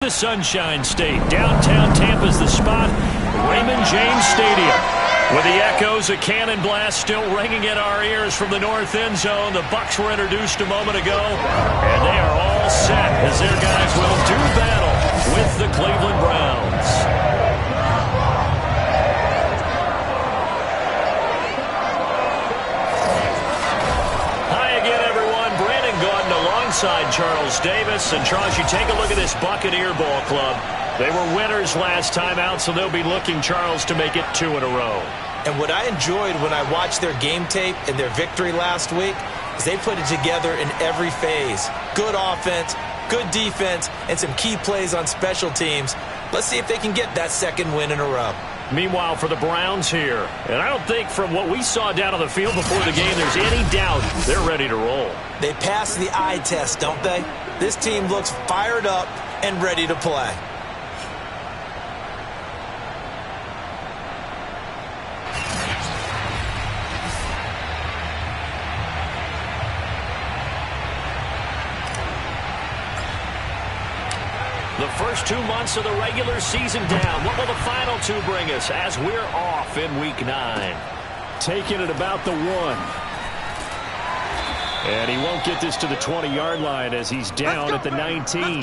The Sunshine State. Downtown Tampa's the spot. Raymond James Stadium. With the echoes of Cannon Blast still ringing in our ears from the north end zone. The Bucks were introduced a moment ago, and they are all set as their guys will do battle with the Cleveland Browns. Alongside Charles Davis. And Charles, you take a look at this Buccaneer ball club. They were winners last time out, so they'll be looking, Charles, to make it 2 in a row. And what I enjoyed when I watched their game tape and their victory last week is they put it together in every phase. Good offense, good defense, and some key plays on special teams. Let's see if they can get that second win in a row. Meanwhile, for the Browns here, and I don't think from what we saw down on the field before the game there's any doubt they're ready to roll. They pass the eye test, don't they? This team looks fired up and ready to play. The first 2 months of the regular season down. What will the final 2 bring us as we're off in Week 9? Taking it about the 1. And he won't get this to the 20-yard line as he's down at the 19.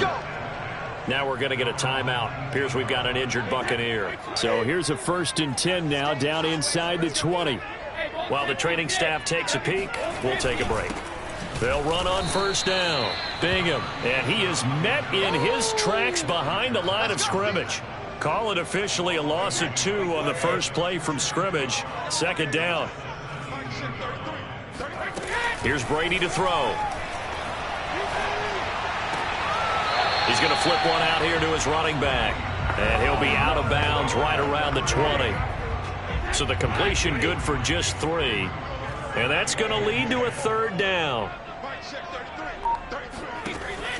Now we're going to get a timeout. Appears we've got an injured Buccaneer. So here's a 1st and 10 now down inside the 20. While the training staff takes a peek, we'll take a break. They'll run on 1st down. Bingham. And he is met in his tracks behind the line of scrimmage. Call it officially a loss of 2 on the first play from scrimmage. 2nd down. Here's Brady to throw. He's going to flip one out here to his running back. And he'll be out of bounds right around the 20. So the completion good for just 3. And that's going to lead to a 3rd down.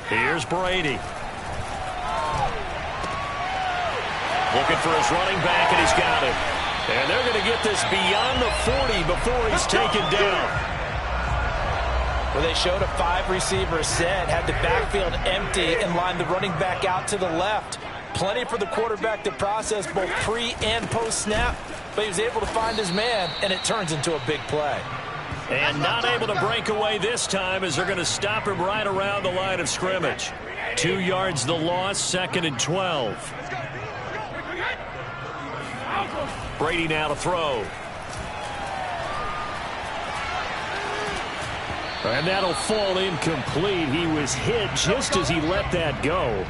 Here's Brady. Looking for his running back, and he's got it. And they're going to get this beyond the 40 before he's taken down. Well, they showed a 5-receiver set, had the backfield empty, and lined the running back out to the left. Plenty for the quarterback to process both pre- and post-snap, but he was able to find his man, and it turns into a big play. And not able to break away this time as they're going to stop him right around the line of scrimmage. 2 yards the loss, 2nd and 12. Brady now to throw. And that'll fall incomplete. He was hit just as he let that go.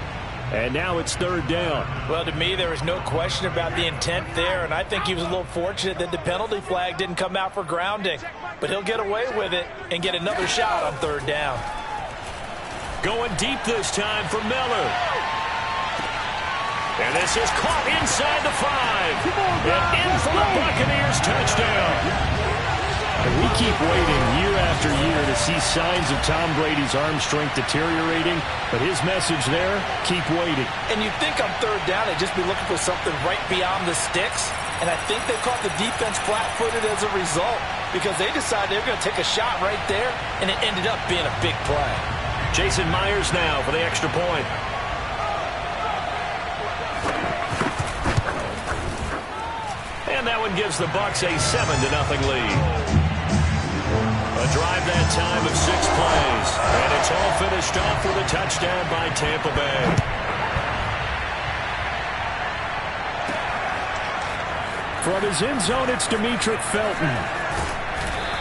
And now it's 3rd down. Well, to me, there was no question about the intent there, and I think he was a little fortunate that the penalty flag didn't come out for grounding. But he'll get away with it and get another shot on 3rd down. Going deep this time for Miller. And this is caught inside the 5. And in for the Buccaneers touchdown. And we keep waiting year after year to see signs of Tom Brady's arm strength deteriorating. But his message there, keep waiting. And you'd think on 3rd down they'd just be looking for something right beyond the sticks. And I think they caught the defense flat-footed as a result because they decided they were going to take a shot right there, and it ended up being a big play. Jason Myers now for the extra point. And that one gives the Bucks a 7-0 lead. A drive that time of 6 plays. And it's all finished off with a touchdown by Tampa Bay. From his end zone, it's Demetric Felton.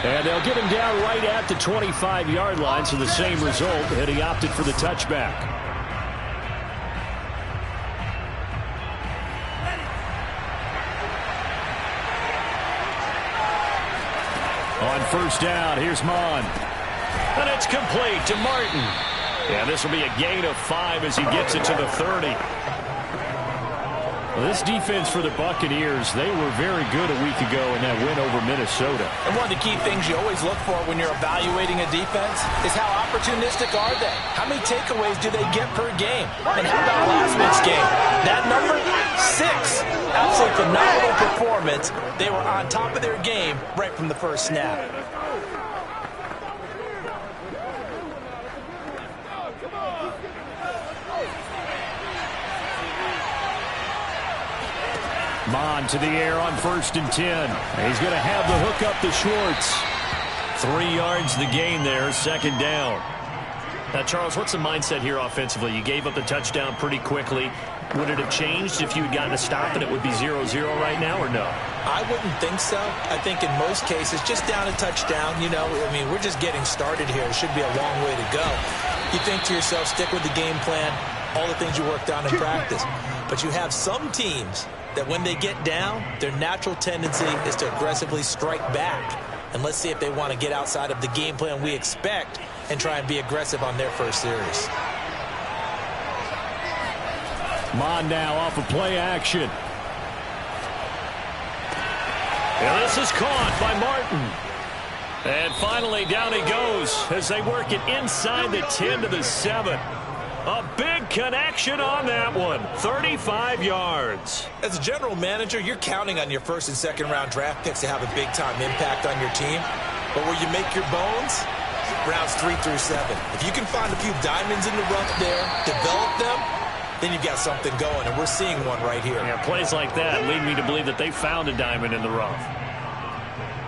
And they'll get him down right at the 25-yard line, so the same result, and he opted for the touchback. On 1st down, here's Mon. And it's complete to Martin. And this will be a gain of 5 as he gets it to the 30. Well, this defense for the Buccaneers, they were very good a week ago in that win over Minnesota. And one of the key things you always look for when you're evaluating a defense is how opportunistic are they? How many takeaways do they get per game? And how about last week's game? That number, 6. Absolutely phenomenal performance. They were on top of their game right from the first snap. Mon to the air on 1st and 10. He's going to have the hook up to Schwartz. 3 yards the gain there, 2nd down. Now, Charles, what's the mindset here offensively? You gave up the touchdown pretty quickly. Would it have changed if you had gotten a stop and it would be 0-0 right now, or no? I wouldn't think so. I think in most cases, just down a touchdown, you know, I mean, we're just getting started here. It should be a long way to go. You think to yourself, stick with the game plan, all the things you worked on in practice. But you have some teams that when they get down, their natural tendency is to aggressively strike back. And let's see if they want to get outside of the game plan we expect and try and be aggressive on their first series. Mon now off of play action. And this is caught by Martin. And finally down he goes as they work it inside the 10 to the 7. A big connection on that one. 35 yards. As a general manager, you're counting on your 1st and 2nd round draft picks to have a big-time impact on your team. But where you make your bones, rounds 3 through 7. If you can find a few diamonds in the rough there, develop them, then you've got something going, and we're seeing one right here. Yeah, plays like that lead me to believe that they found a diamond in the rough.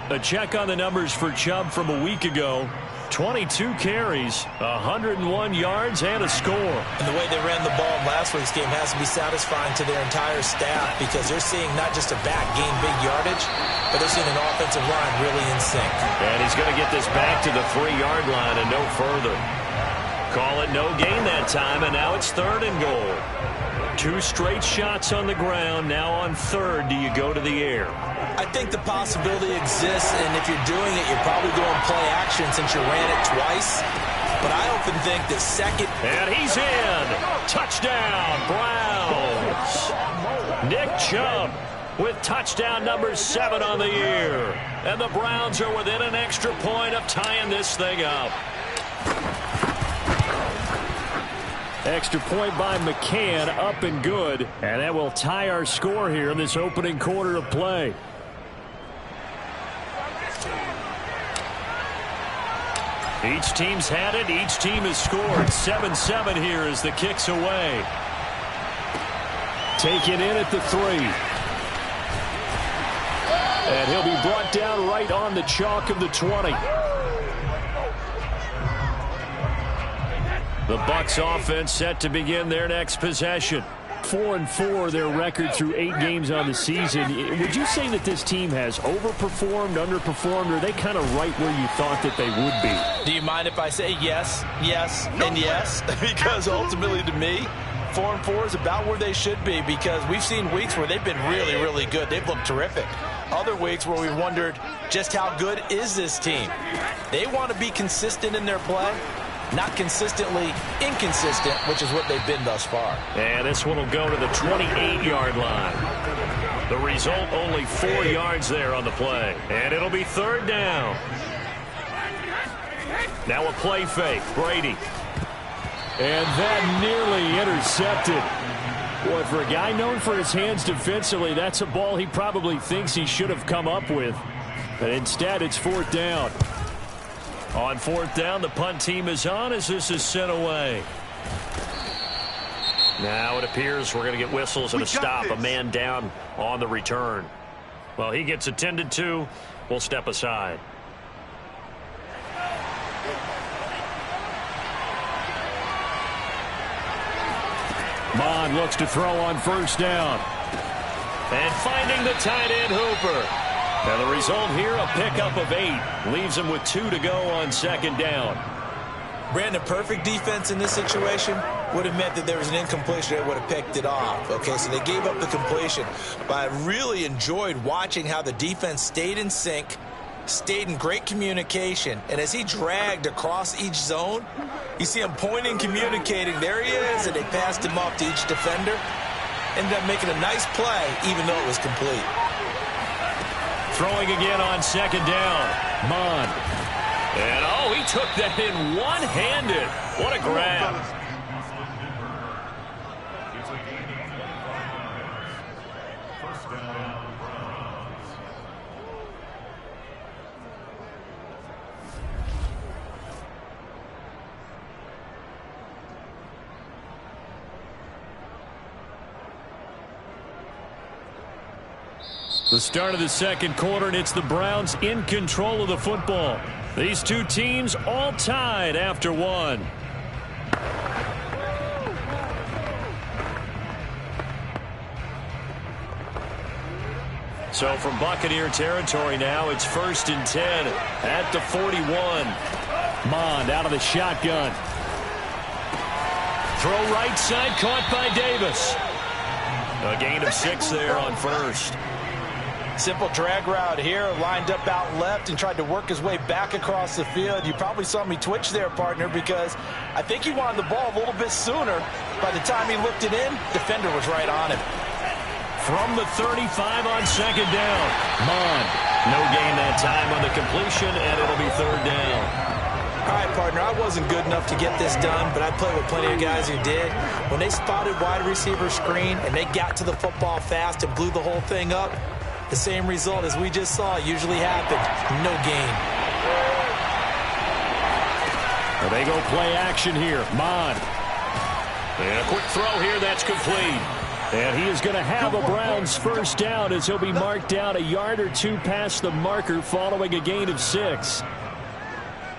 A check on the numbers for Chubb from a week ago. 22 carries, 101 yards, and a score. And the way they ran the ball in last week's game has to be satisfying to their entire staff because they're seeing not just a back gain big yardage, but they're seeing an offensive line really in sync. And he's going to get this back to the 3-yard line and no further. Call it no gain that time, and now it's 3rd and goal. 2 straight shots on the ground. Now on 3rd, do you go to the air? I think the possibility exists, and if you're doing it, you're probably going play action since you ran it twice. But I often think that 2nd... And he's in. Touchdown, Browns. Nick Chubb with touchdown number 7 on the year. And the Browns are within an extra point of tying this thing up. Extra point by McCann, up and good. And that will tie our score here in this opening quarter of play. Each team's had it. Each team has scored. 7-7 here as the kick's away. Taken in at the 3. And he'll be brought down right on the chalk of the 20. The Bucks offense set to begin their next possession. 4-4 their record through 8 games on the season. Would you say that this team has overperformed, underperformed, or are they kind of right where you thought that they would be? Do you mind if I say yes, yes, and yes? Because ultimately to me, 4-4 is about where they should be because we've seen weeks where they've been really, really good. They've looked terrific. Other weeks where we wondered just how good is this team. They want to be consistent in their play. Not consistently inconsistent, which is what they've been thus far. And this one will go to the 28-yard line. The result, only 4 yards there on the play. And it'll be 3rd down. Now a play fake. Brady. And that nearly intercepted. Boy, for a guy known for his hands defensively, that's a ball he probably thinks he should have come up with. But instead, it's 4th down. On 4th down, the punt team is on as this is sent away. Now it appears we're going to get whistles and a stop. A man down on the return. Well, he gets attended to. We'll step aside. Mon looks to throw on 1st down. And finding the tight end Hooper. And the result here, a pickup of 8. Leaves him with 2 to go on 2nd down. Brandon, perfect defense in this situation would have meant that there was an incompletion that would have picked it off. Okay, so they gave up the completion. But I really enjoyed watching how the defense stayed in sync, stayed in great communication. And as he dragged across each zone, you see him pointing, communicating. There he is, and they passed him off to each defender. Ended up making a nice play, even though it was complete. Throwing again on 2nd down. Mon. And, oh, he took that in one-handed. What a grab. The start of the second quarter, and it's the Browns in control of the football. These two teams all tied after one. So from Buccaneer territory now, it's 1st and 10 at the 41. Mond out of the shotgun. Throw right side, caught by Davis. A gain of 6 there on first. Simple drag route here, lined up out left and tried to work his way back across the field. You probably saw me twitch there, partner, because I think he wanted the ball a little bit sooner. By the time he looked it in, defender was right on him. From the 35 on second down. Mond, no gain that time on the completion, and it'll be 3rd down. All right, partner, I wasn't good enough to get this done, but I played with plenty of guys who did. When they spotted wide receiver screen and they got to the football fast and blew the whole thing up, the same result as we just saw usually happened. No gain. Well, they go play action here. Mond. And a quick throw here, that's complete. And he is going to have a Browns first down as he'll be marked down a yard or 2 past the marker following a gain of 6.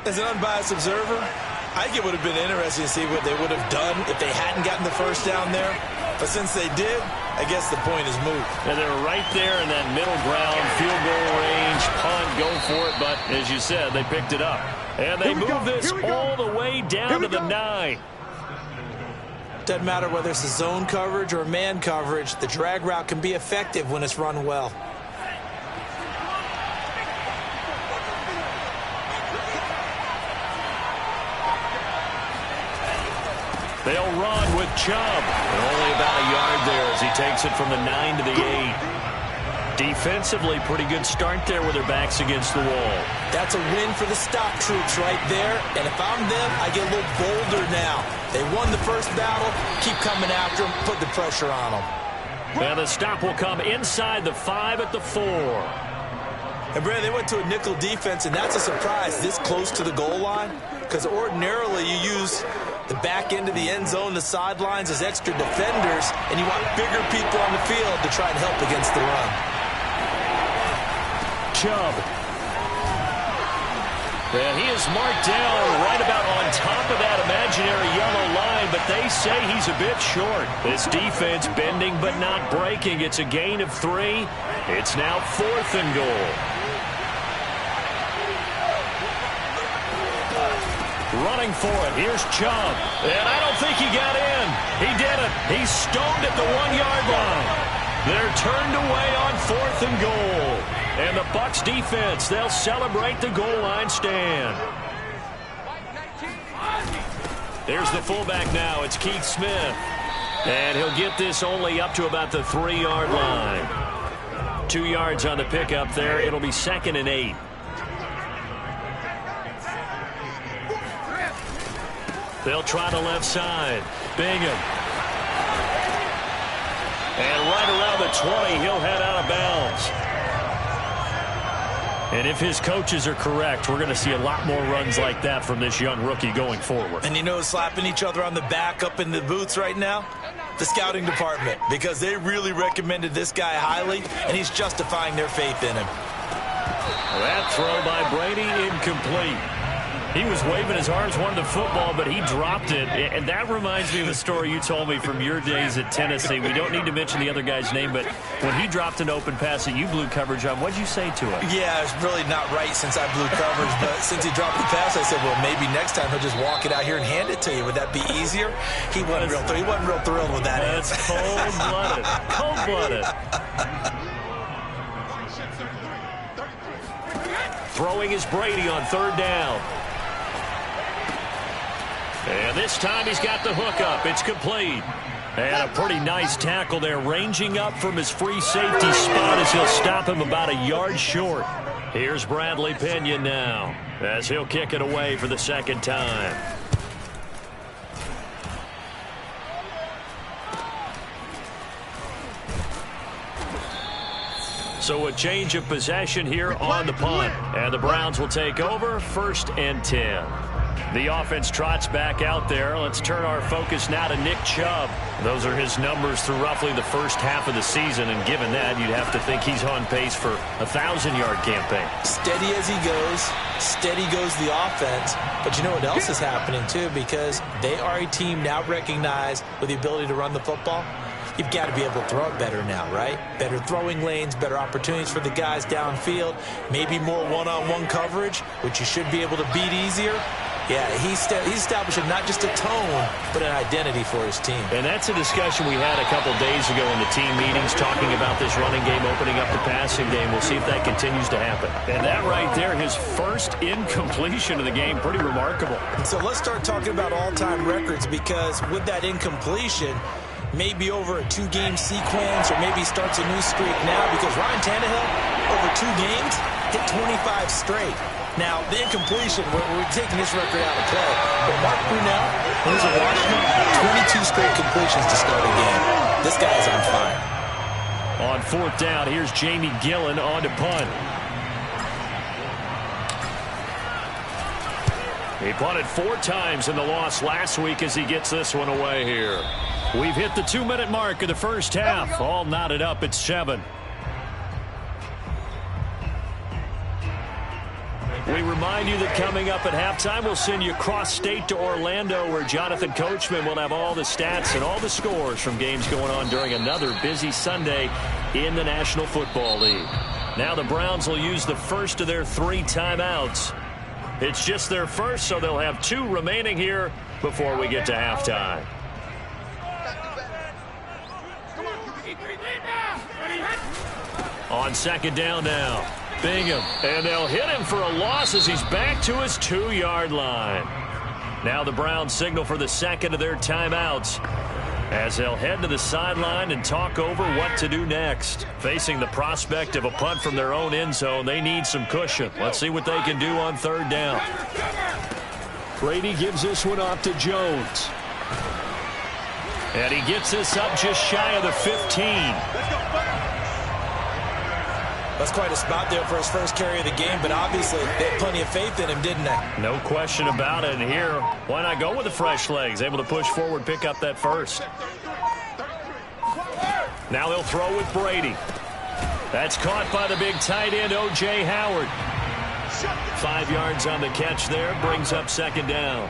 As an unbiased observer, I think it would have been interesting to see what they would have done if they hadn't gotten the first down there. But since they did, I guess the point is moot. And they're right there in that middle ground, field goal range, punt, go for it. But as you said, they picked it up. And they move this all the way down to the 9. Doesn't matter whether it's a zone coverage or man coverage, the drag route can be effective when it's run well. They'll run with Chubb. And only about a yard there as he takes it from the 9 to the 8. Defensively, pretty good start there with their backs against the wall. That's a win for the stock troops right there. And if I'm them, I get a little bolder now. They won the first battle. Keep coming after them. Put the pressure on them. And the stop will come inside the 5 at the 4. And, Brad, they went to a nickel defense, and that's a surprise this close to the goal line. Because ordinarily you use the back end of the end zone, the sidelines as extra defenders, and you want bigger people on the field to try and help against the run. Chubb. And he is marked down right about on top of that imaginary yellow line, but they say he's a bit short. This defense bending but not breaking. It's a gain of 3. It's now 4th and goal. Running for it. Here's Chubb. And I don't think he got in. He did it. He's stoned at the 1-yard line. They're turned away on 4th and goal. And the Bucs defense, they'll celebrate the goal line stand. There's the fullback now. It's Keith Smith. And he'll get this only up to about the 3-yard line. 2 yards on the pickup there. It'll be 2nd and 8. They'll try the left side. Bingham. And right around the 20, he'll head out of bounds. And if his coaches are correct, we're going to see a lot more runs like that from this young rookie going forward. And you know, slapping each other on the back up in the boots right now? The scouting department, because they really recommended this guy highly, and he's justifying their faith in him. That throw by Brady, incomplete. He was waving his arms, wanted the football, but he dropped it. And that reminds me of a story you told me from your days at Tennessee. We don't need to mention the other guy's name, but when he dropped an open pass that you blew coverage on, what'd you say to him? Yeah, it's really not right since I blew coverage, but since he dropped the pass, I said, well, maybe next time he'll just walk it out here and hand it to you. Would that be easier? He wasn't real thrilled with that. That's cold-blooded. Cold-blooded. Throwing is Brady on 3rd down. And this time he's got the hook up. It's complete. And a pretty nice tackle there, ranging up from his free safety spot as he'll stop him about a yard short. Here's Bradley Pinion now as he'll kick it away for the 2nd time. So a change of possession here on the punt. And the Browns will take over 1st and 10. The offense trots back out there. Let's turn our focus now to Nick Chubb. Those are his numbers through roughly the first half of the season, and given that, you'd have to think he's on pace for a 1,000-yard campaign. Steady as he goes, steady goes the offense. But you know what else is happening, too, because they are a team now recognized with the ability to run the football. You've got to be able to throw it better now, right? Better throwing lanes, better opportunities for the guys downfield, maybe more one-on-one coverage, which you should be able to beat easier. Yeah, he's establishing not just a tone, but an identity for his team. And that's a discussion we had a couple days ago in the team meetings, talking about this running game opening up the passing game. We'll see if that continues to happen. And that right there, his first incompletion of the game, pretty remarkable. So let's start talking about all-time records, because with that incompletion, maybe over a 2-game sequence, or maybe starts a new streak now, because Ryan Tannehill, over 2 games, hit 25 straight. Now, the incompletion, we're taking this record out of play. But Mark Brunell, when he was at Washington, 22 straight completions to start a game. This guy is on fire. On 4th down, here's Jamie Gillen on to punt. He punted 4 times in the loss last week as he gets this one away here. We've hit the 2-minute mark of the first half. All knotted up at 7. We remind you that coming up at halftime, we'll send you cross-state to Orlando, where Jonathan Coachman will have all the stats and all the scores from games going on during another busy Sunday in the National Football League. Now the Browns will use the first of their 3 timeouts. It's just their first, so they'll have 2 remaining here before we get to halftime. On 2nd down now. Bingham, and they'll hit him for a loss as he's back to his 2-yard line. Now the Browns signal for the second of their timeouts as they'll head to the sideline and talk over what to do next. Facing the prospect of a punt from their own end zone, they need some cushion. Let's see what they can do on 3rd down. Brady gives this one off to Jones. And he gets this up just shy of the 15. That's quite a spot there for his first carry of the game, but obviously they had plenty of faith in him, didn't they? No question about it. And here, why not go with the fresh legs? Able to push forward, pick up that first. Now they'll throw with Brady. That's caught by the big tight end, O.J. Howard. 5 yards on the catch there, brings up 2nd down.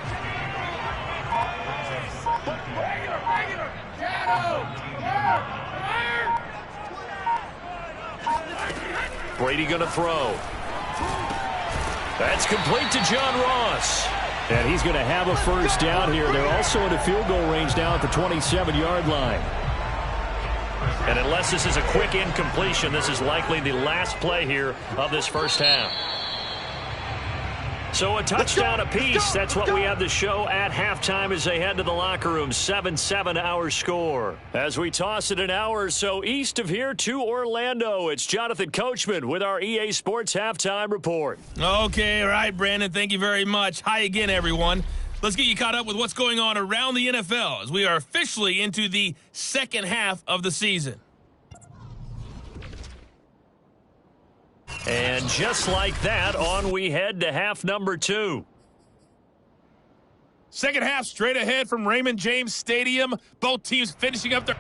Brady going to throw. That's complete to John Ross. And he's going to have a first down here. They're also in the field goal range now at the 27-yard line. And unless this is a quick incompletion, this is likely the last play here of this first half. So a touchdown apiece. That's what we have to show at halftime as they head to the locker room. 7-7 our score. As we toss it an hour or so east of here to Orlando, it's Jonathan Coachman with our EA Sports Halftime Report. Okay, all right, Brandon. Thank you very much. Hi again, everyone. Let's get you caught up with what's going on around the NFL as we are officially into the second half of the season. And just like that, on we head to half number 2. Second half straight ahead from Raymond James Stadium. Both teams finishing up their...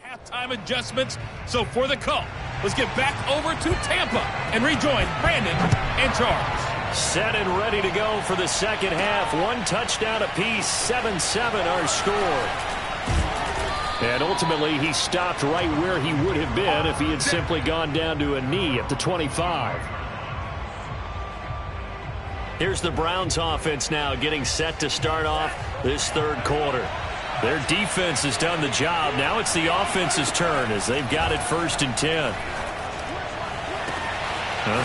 Halftime adjustments. So for the call, let's get back over to Tampa and rejoin Brandon and Charles. Set and ready to go for the second half. One touchdown apiece, 7-7 our score. And ultimately, he stopped right where he would have been if he had simply gone down to a knee at the 25. Here's the Browns offense now getting set to start off this third quarter. Their defense has done the job. Now it's the offense's turn as they've got it 1st and 10.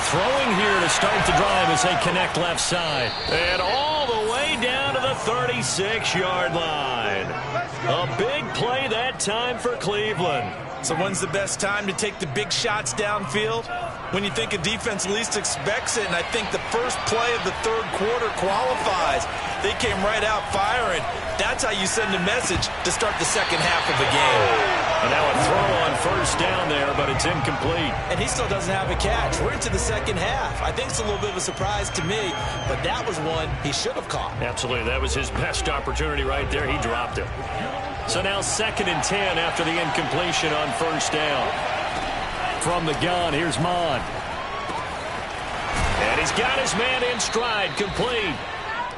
Throwing here to start the drive as they connect left side. And all the way down to the 36-yard line. A big play that time for Cleveland. So when's the best time to take the big shots downfield? When you think a defense least expects it, and I think the first play of the third quarter qualifies. They came right out firing. That's how you send a message to start the second half of a game. And now a throw on 1st down there, but it's incomplete. And he still doesn't have a catch. We're into the second half. I think it's a little bit of a surprise to me, but that was one he should have caught. Absolutely. That was his best opportunity right there. He dropped it. So now 2nd and 10 after the incompletion on 1st down. From the gun, here's Mond. And he's got his man in stride, complete.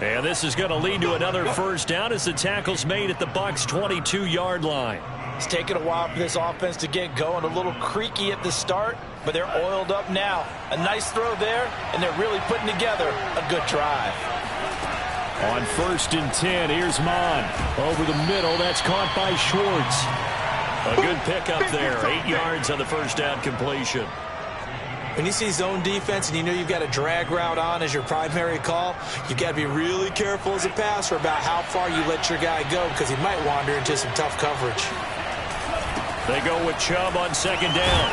And this is going to lead to another 1st down as the tackle's made at the Bucks' 22-yard line. It's taken a while for this offense to get going. A little creaky at the start, but they're oiled up now. A nice throw there, and they're really putting together a good drive. On 1st and 10, here's Mond. Over the middle, that's caught by Schwartz. A good pickup there, 8 yards on the 1st down completion. When you see zone defense and you know you've got a drag route on as your primary call, you've got to be really careful as a passer about how far you let your guy go because he might wander into some tough coverage. They go with Chubb on 2nd down.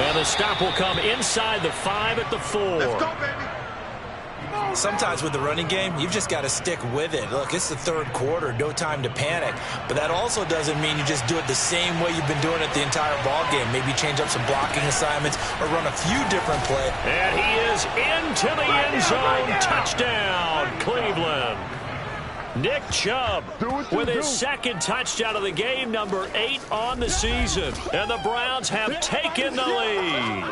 And the stop will come inside the 5 at the 4. Let's go, baby. Sometimes with the running game, you've just got to stick with it. Look, it's the third quarter, no time to panic. But that also doesn't mean you just do it the same way you've been doing it the entire ball game. Maybe change up some blocking assignments or run a few different plays. And he is into the end zone. Touchdown, Cleveland. Nick Chubb with his 2nd touchdown of the game, number 8 on the season. And the Browns have taken the lead.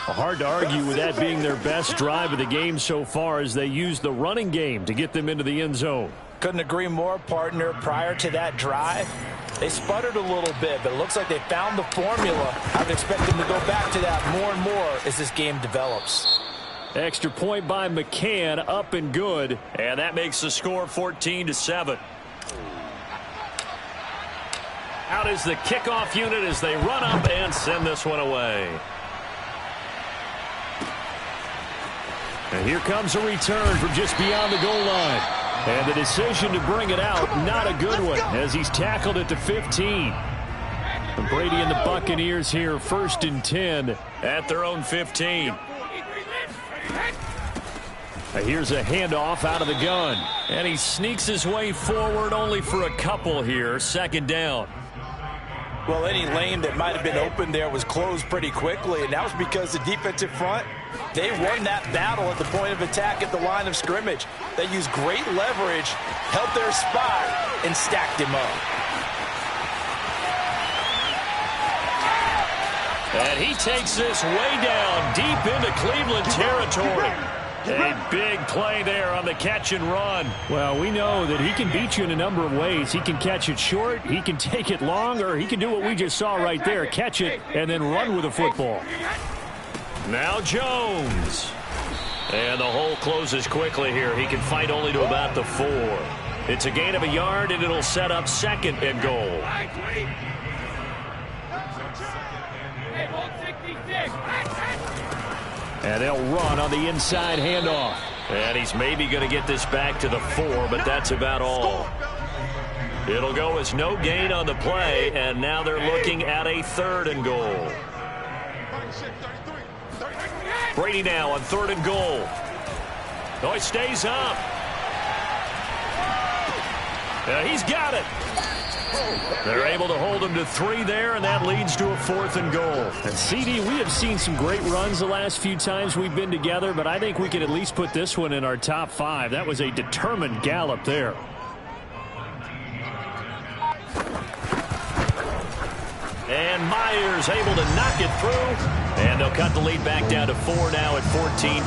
Hard to argue with that being their best drive of the game so far as they use the running game to get them into the end zone. Couldn't agree more, partner. Prior to that drive, they sputtered a little bit, but it looks like they found the formula. I would expect them to go back to that more and more as this game develops. Extra point by McCann, up and good, and that makes the score 14-7. Out is the kickoff unit as they run up and send this one away. And here comes a return from just beyond the goal line. And the decision to bring it out, not a good one, as he's tackled at the 15. And Brady and the Buccaneers here, 1st and 10 at their own 15. Here's a handoff out of the gun. And he sneaks his way forward only for a couple here, 2nd down. Well, any lane that might have been open there was closed pretty quickly, and that was because the defensive front, they won that battle at the point of attack at the line of scrimmage. They used great leverage, held their spot, and stacked him up. And he takes this way down deep into Cleveland territory. A big play there on the catch and run. Well, we know that he can beat you in a number of ways. He can catch it short, he can take it long, or he can do what we just saw right there, catch it and then run with the football. Now Jones. And the hole closes quickly here. He can fight only to about the 4. It's a gain of a yard, and it'll set up 2nd and goal. And they'll run on the inside handoff. And he's maybe going to get this back to the 4, but that's about all. It'll go as no gain on the play, and now they're looking at a 3rd and goal. Brady now on 3rd and goal. Oh, he stays up. He's got it. They're able to hold him to 3 there, and that leads to a 4th and goal. And CD, we have seen some great runs the last few times we've been together, but I think we can at least put this one in our top 5. That was a determined gallop there. And Myers able to knock it through. And they'll cut the lead back down to 4 now at 14-10.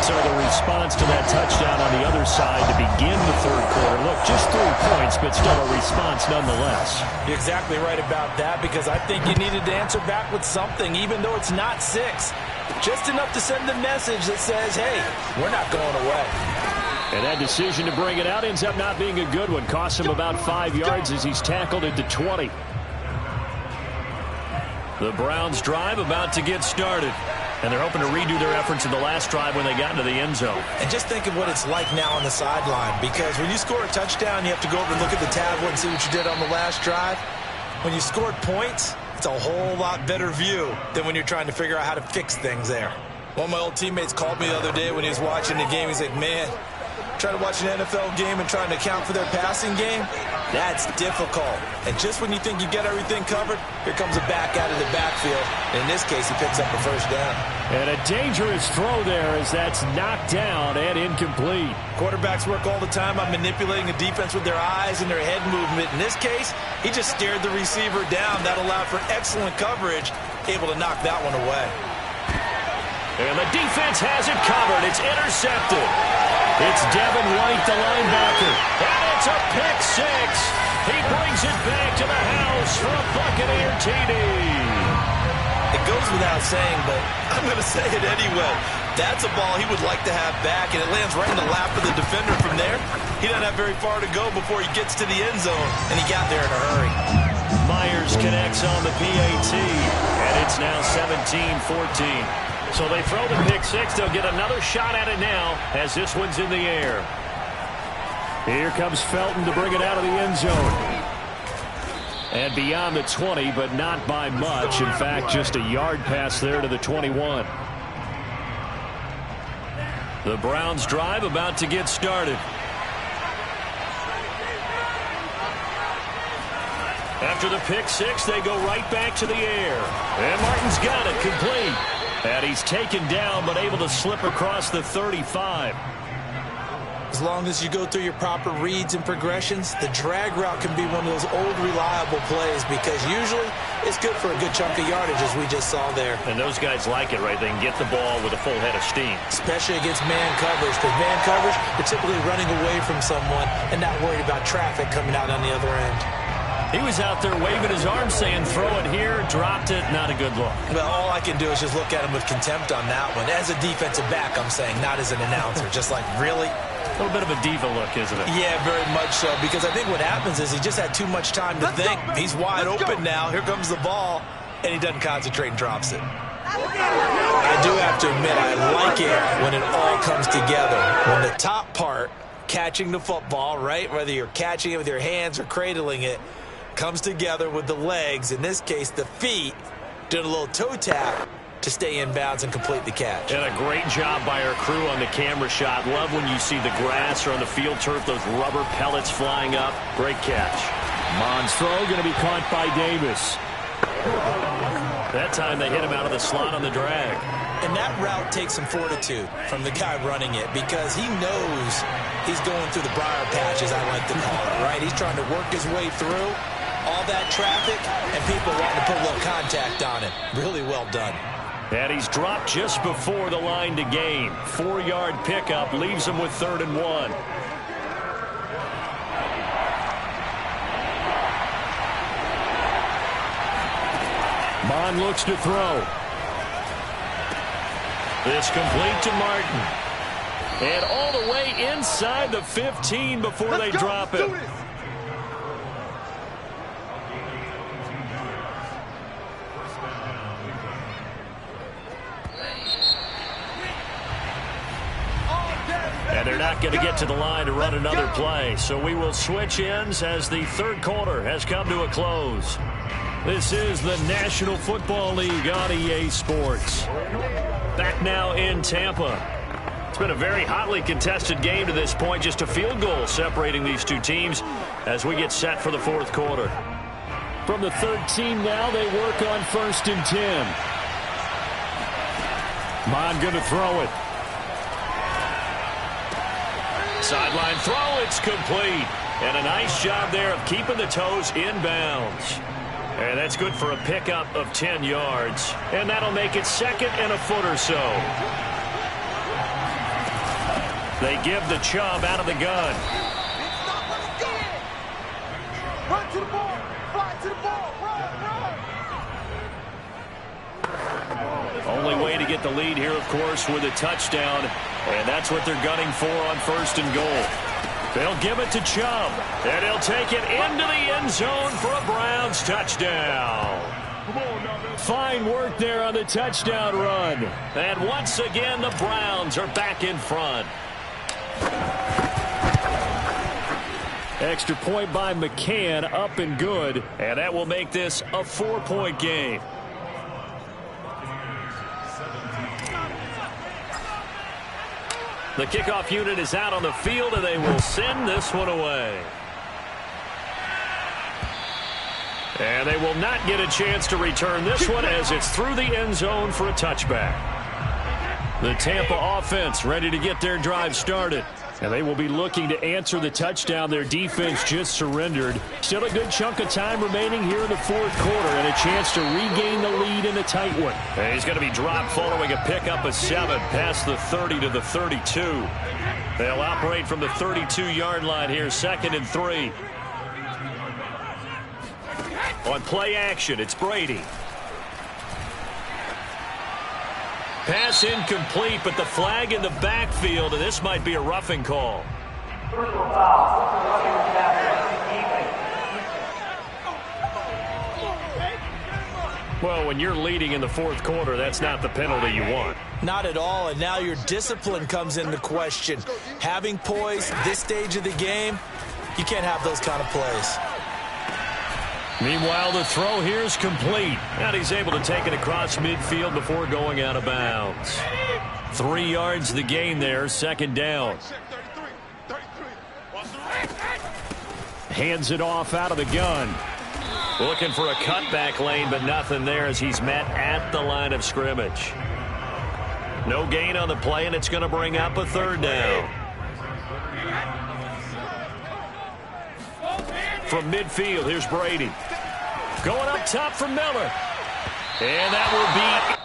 So the response to that touchdown on the other side to begin the third quarter. Look, just 3 points, but still a response nonetheless. You're exactly right about that, because I think you needed to answer back with something, even though it's not 6. Just enough to send the message that says, hey, we're not going away. And that decision to bring it out ends up not being a good one. Costs him about 5 yards as he's tackled into 20. The Browns drive about to get started. And they're hoping to redo their efforts in the last drive when they got into the end zone. And just think of what it's like now on the sideline, because when you score a touchdown, you have to go over and look at the tablet and see what you did on the last drive. When you scored points, it's a whole lot better view than when you're trying to figure out how to fix things there. One of my old teammates called me the other day when he was watching the game. He's like, man, trying to watch an NFL game and trying to account for their passing game, that's difficult. And just when you think you get everything covered, here comes a back out of the backfield. And in this case, he picks up a first down. And a dangerous throw there as that's knocked down and incomplete. Quarterbacks work all the time on manipulating a defense with their eyes and their head movement. In this case, he just stared the receiver down. That allowed for excellent coverage, able to knock that one away. And the defense has it covered. It's intercepted. It's Devin White, the linebacker. And it's a pick 6. He brings it back to the house for a Buccaneer TD. It goes without saying, but I'm going to say it anyway. That's a ball he would like to have back, and it lands right in the lap of the defender from there. He doesn't have very far to go before he gets to the end zone, and he got there in a hurry. Myers connects on the PAT, and it's now 17-14. So they throw the pick 6. They'll get another shot at it now as this one's in the air. Here comes Felton to bring it out of the end zone. And beyond the 20, but not by much. In fact, just a yard pass there to the 21. The Browns drive about to get started. After the pick 6, they go right back to the air. And Martin's got it complete. And he's taken down, but able to slip across the 35. As long as you go through your proper reads and progressions, the drag route can be one of those old reliable plays, because usually it's good for a good chunk of yardage, as we just saw there. And those guys like it, right? They can get the ball with a full head of steam. Especially against man coverage, because man coverage, they're typically running away from someone and not worried about traffic coming out on the other end. He was out there waving his arm saying, throw it here, dropped it, not a good look. Well, all I can do is just look at him with contempt on that one. As a defensive back, I'm saying, not as an announcer. Just like, really? A little bit of a diva look, isn't it? Yeah, very much so, because I think what happens is he just had too much time to think. He's wide open now. Here comes the ball, and he doesn't concentrate and drops it. I do have to admit, I like it when it all comes together. When the top part, catching the football, right, whether you're catching it with your hands or cradling it, comes together with the legs, in this case the feet, doing a little toe tap to stay in bounds and complete the catch. And a great job by our crew on the camera shot. Love when you see the grass or on the field turf, those rubber pellets flying up. Great catch. Mond's throw going to be caught by Davis. That time they hit him out of the slot on the drag. And that route takes some fortitude from the guy running it, because he knows he's going through the briar patch, as I like to call it, right? He's trying to work his way through all that traffic and people wanting to put a little contact on it. Really well done. And he's dropped just before the line to gain. 4-yard pickup leaves him with 3rd and 1. Mond looks to throw. This complete to Martin. And all the way inside the 15 before they drop it. And they're not going to get to the line to run another play. So we will switch ends as the third quarter has come to a close. This is the National Football League on EA Sports. Back now in Tampa. It's been a very hotly contested game to this point. Just a field goal separating these two teams as we get set for the fourth quarter. From the 13 now, they work on 1st and 10. Mond going to throw it. Sideline throw, it's complete. And a nice job there of keeping the toes in bounds. And that's good for a pickup of 10 yards. And that'll make it 2nd and a foot or so. They give the Chubb out of the gun. Run to the ball. Fly to the ball. Run. Only way to get the lead here, of course, with a touchdown. And that's what they're gunning for on 1st and goal. They'll give it to Chubb, and he'll take it into the end zone for a Browns touchdown. Fine work there on the touchdown run. And once again, the Browns are back in front. Extra point by McCann, up and good, and that will make this a 4-point game. The kickoff unit is out on the field, and they will send this one away. And they will not get a chance to return this one as it's through the end zone for a touchback. The Tampa offense ready to get their drive started. And they will be looking to answer the touchdown their defense just surrendered. Still a good chunk of time remaining here in the 4th quarter and a chance to regain the lead in a tight one. And he's going to be dropped following a pickup of 7 past the 30 to the 32. They'll operate from the 32-yard line here, 2nd and 3. On play action, it's Brady. Pass incomplete, but the flag in the backfield, and this might be a roughing call. Well, when you're leading in the 4th quarter, that's not the penalty you want. Not at all, and now your discipline comes into question. Having poise this stage of the game, you can't have those kind of plays. Meanwhile, the throw here is complete. And he's able to take it across midfield before going out of bounds. 3 yards the gain there, 2nd down. Hands it off out of the gun. Looking for a cutback lane, but nothing there as he's met at the line of scrimmage. No gain on the play, and it's going to bring up a 3rd down. From midfield, here's Brady. Going up top for Miller. And that will be...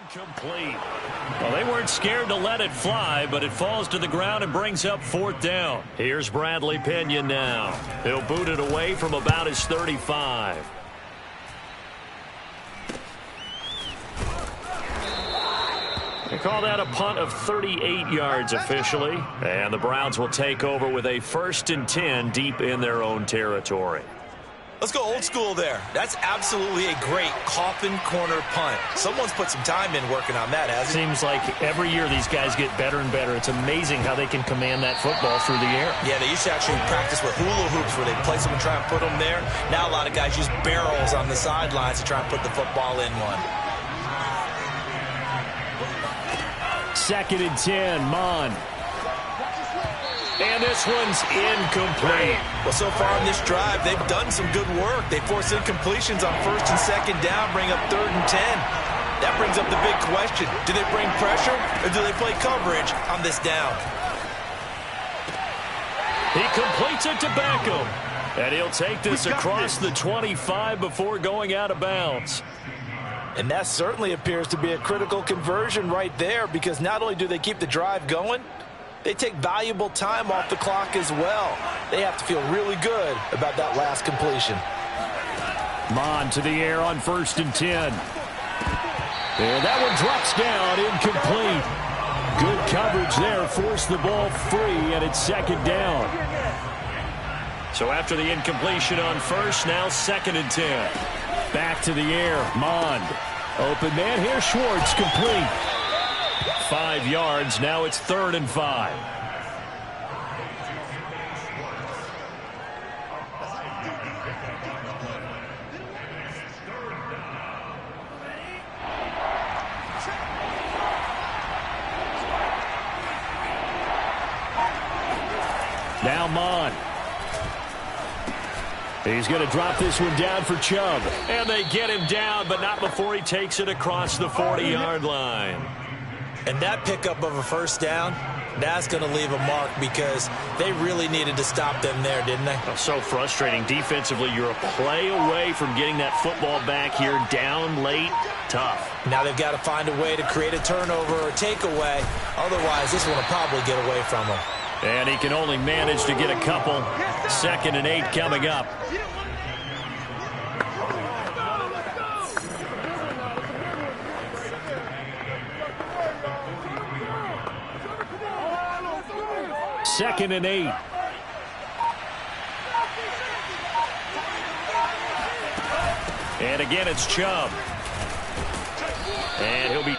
Incomplete. Well, they weren't scared to let it fly, but it falls to the ground and brings up 4th down. Here's Bradley Pinion now. He'll boot it away from about his 35. They call that a punt of 38 yards officially. And the Browns will take over with a 1st and 10 deep in their own territory. Let's go old school there. That's absolutely a great coffin corner punt. Someone's put some time in working on that, hasn't it? Seems like every year these guys get better and better. It's amazing how they can command that football through the air. Yeah, they used to actually practice with hula hoops where they place them and try and put them there. Now a lot of guys use barrels on the sidelines to try and put the football in one. 2nd and 10, Mon. And this one's incomplete. Well, so far on this drive, they've done some good work. They force incompletions on 1st and 2nd down, bring up 3rd and 10. That brings up the big question. Do they bring pressure or do they play coverage on this down? He completes it to Beckham. And he'll take this across the 25 before going out of bounds. And that certainly appears to be a critical conversion right there, because not only do they keep the drive going, they take valuable time off the clock as well. They have to feel really good about that last completion. Mon to the air on 1st and 10. And that one drops down, incomplete. Good coverage there, forced the ball free, and it's 2nd down. So after the incompletion on 1st, now 2nd and 10. Back to the air, Mond. Open man here, Schwartz, complete. 5 yards, now it's 3rd and 5. Now Mond. He's going to drop this one down for Chubb. And they get him down, but not before he takes it across the 40-yard line. And that pickup of a 1st down, that's going to leave a mark, because they really needed to stop them there, didn't they? Oh, so frustrating. Defensively, you're a play away from getting that football back here, down late, tough. Now they've got to find a way to create a turnover or takeaway. Otherwise, this one will probably get away from them. And he can only manage to get a couple. 2nd and 8 coming up. Second and 8. And again, it's Chubb. And he'll be...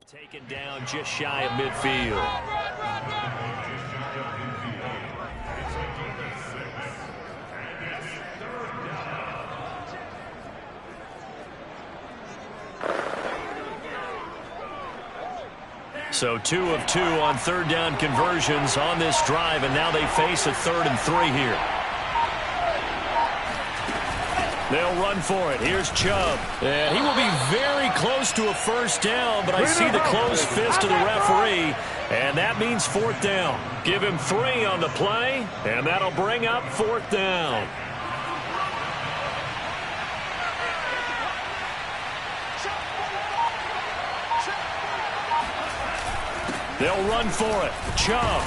Taken down just shy of midfield. So 2 of 2 on third down conversions on this drive, and now they face a 3rd and 3 here. They'll run for it. Here's Chubb. And he will be very close to a first down, but I see the closed fist of the referee, and that means 4th down. Give him 3 on the play, and that'll bring up 4th down. They'll run for it. Chubb.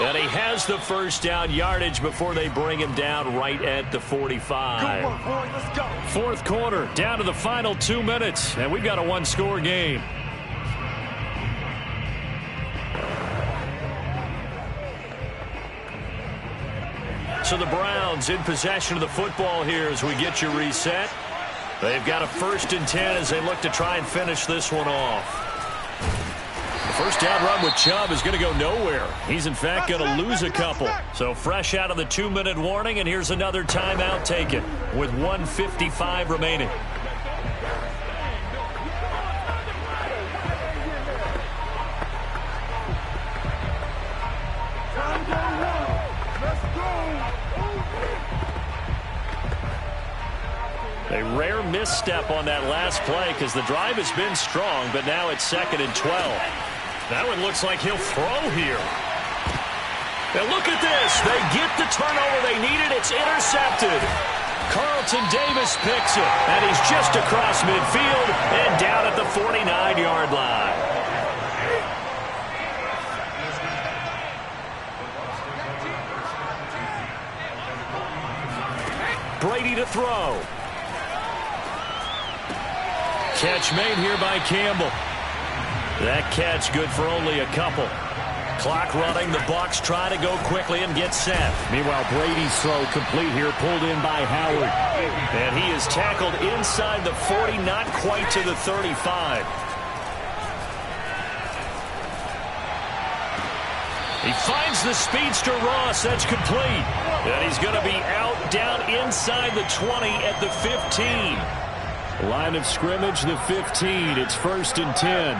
And he has the first down yardage before they bring him down right at the 45. Good work, boy. Let's go. 4th quarter, down to the final 2 minutes, and we've got a one-score game. So the Browns in possession of the football here as we get you reset. They've got a 1st and 10 as they look to try and finish this one off. First down run with Chubb is going to go nowhere. He's, in fact, going to lose a couple. So fresh out of the 2-minute warning, and here's another timeout taken with 1:55 remaining. A rare misstep on that last play because the drive has been strong, but now it's 2nd and 12. That one looks like he'll throw here. And look at this. They get the turnover they needed. It's intercepted. Carlton Davis picks it, and he's just across midfield and down at the 49-yard line. Brady to throw. Catch made here by Campbell. That catch good for only a couple. Clock running. The Bucks try to go quickly and get set. Meanwhile, Brady's throw complete here, pulled in by Howard. And he is tackled inside the 40, not quite to the 35. He finds the speedster Ross. That's complete. And he's going to be out down inside the 20 at the 15. Line of scrimmage, the 15. It's 1st and 10.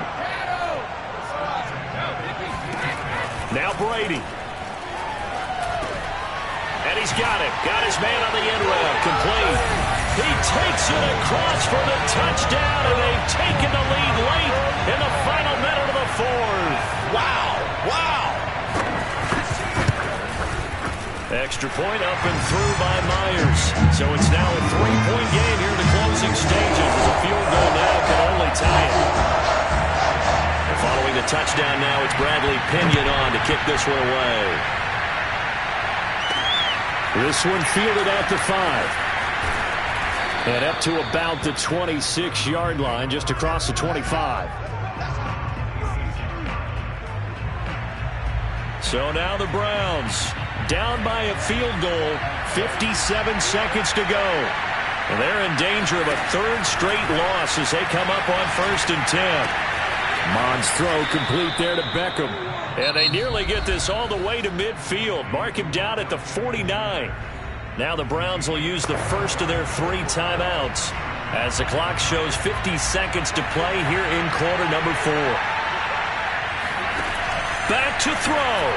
Now Brady. And he's got it. Got his man on the end route. Complete. He takes it across for the touchdown, and they've taken the lead late in the final minute of the 4th. Wow. Wow. Extra point up and through by Myers. So it's now a 3-point game here in the closing stages as a field goal now can only tie it. And following the touchdown now, it's Bradley Pinion on to kick this one away. This one fielded at the 5. And up to about the 26-yard line, just across the 25. So now the Browns down by a field goal, 57 seconds to go. And they're in danger of a 3rd straight loss as they come up on 1st and 10. Mond's throw complete there to Beckham. And they nearly get this all the way to midfield. Mark him down at the 49. Now the Browns will use the first of their 3 timeouts as the clock shows 50 seconds to play here in quarter number 4. Back to throw.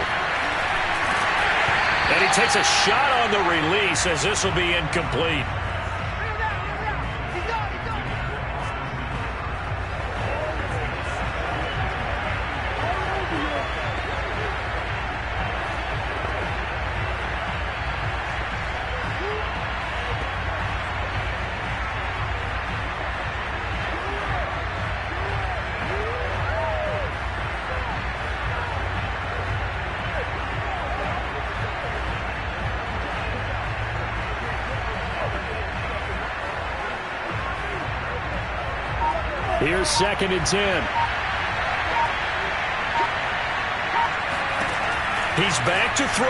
And he takes a shot on the release as this will be incomplete. Here's 2nd and 10. He's back to throw.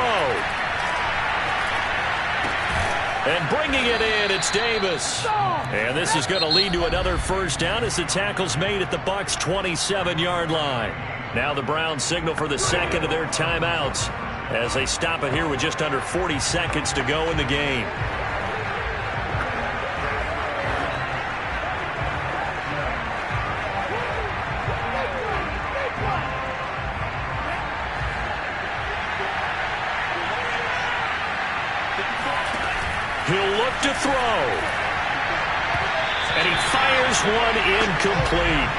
And bringing it in, it's Davis. And this is going to lead to another first down as the tackle's made at the Bucks' 27-yard line. Now the Browns signal for the second of their timeouts as they stop it here with just under 40 seconds to go in the game. He'll look to throw. And he fires one incomplete.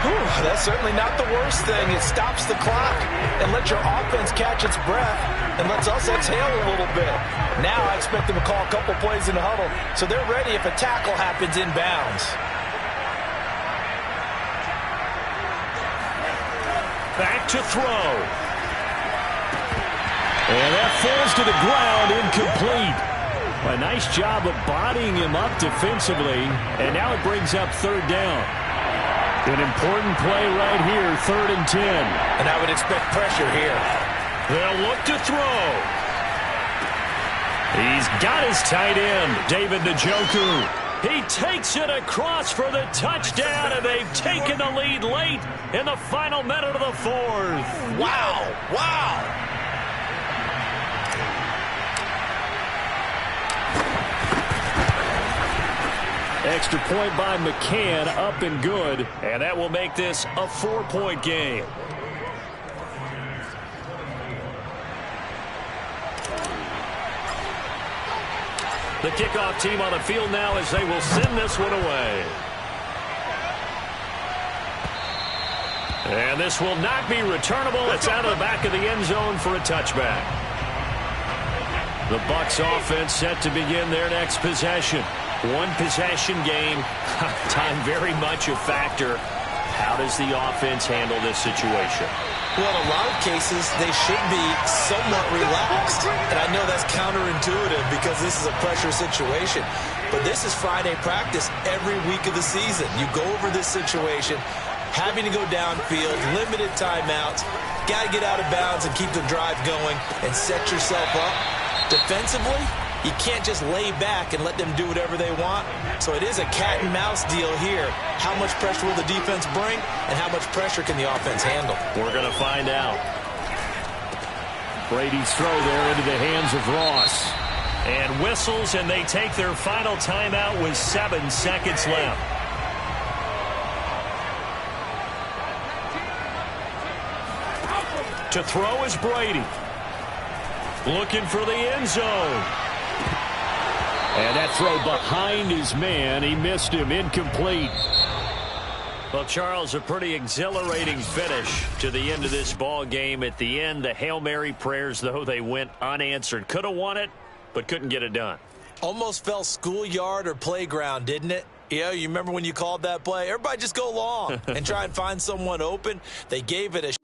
Whew, that's certainly not the worst thing. It stops the clock and lets your offense catch its breath and lets us exhale a little bit. Now I expect them to call a couple plays in the huddle so they're ready if a tackle happens inbounds. Back to throw. And that falls to the ground, incomplete. A nice job of bodying him up defensively, and now it brings up third down. An important play right here, 3rd and 10. And I would expect pressure here. They'll look to throw. He's got his tight end, David Njoku. He takes it across for the touchdown, and they've taken the lead late in the final minute of the 4th. Wow, wow. Extra point by McCann, up and good, and that will make this a 4-point game. The kickoff team on the field now as they will send this one away. And this will not be returnable. It's out of the back of the end zone for a touchback. The Bucks offense set to begin their next possession. One possession game, time very much a factor. How does the offense handle this situation? Well, in a lot of cases, they should be somewhat relaxed. And I know that's counterintuitive because this is a pressure situation. But this is Friday practice every week of the season. You go over this situation, having to go downfield, limited timeouts, got to get out of bounds and keep the drive going and set yourself up. Defensively, you can't just lay back and let them do whatever they want. So it is a cat and mouse deal here. How much pressure will the defense bring and how much pressure can the offense handle? We're going to find out. Brady's throw there into the hands of Ross. And whistles, and they take their final timeout with 7 seconds left. To throw is Brady. Looking for the end zone. And that throw behind his man. He missed him. Incomplete. Well, Charles, a pretty exhilarating finish to the end of this ball game. At the end, the Hail Mary prayers, though, they went unanswered. Could have won it, but couldn't get it done. Almost felt schoolyard or playground, didn't it? Yeah, you remember when you called that play? Everybody just go long and try and find someone open. They gave it a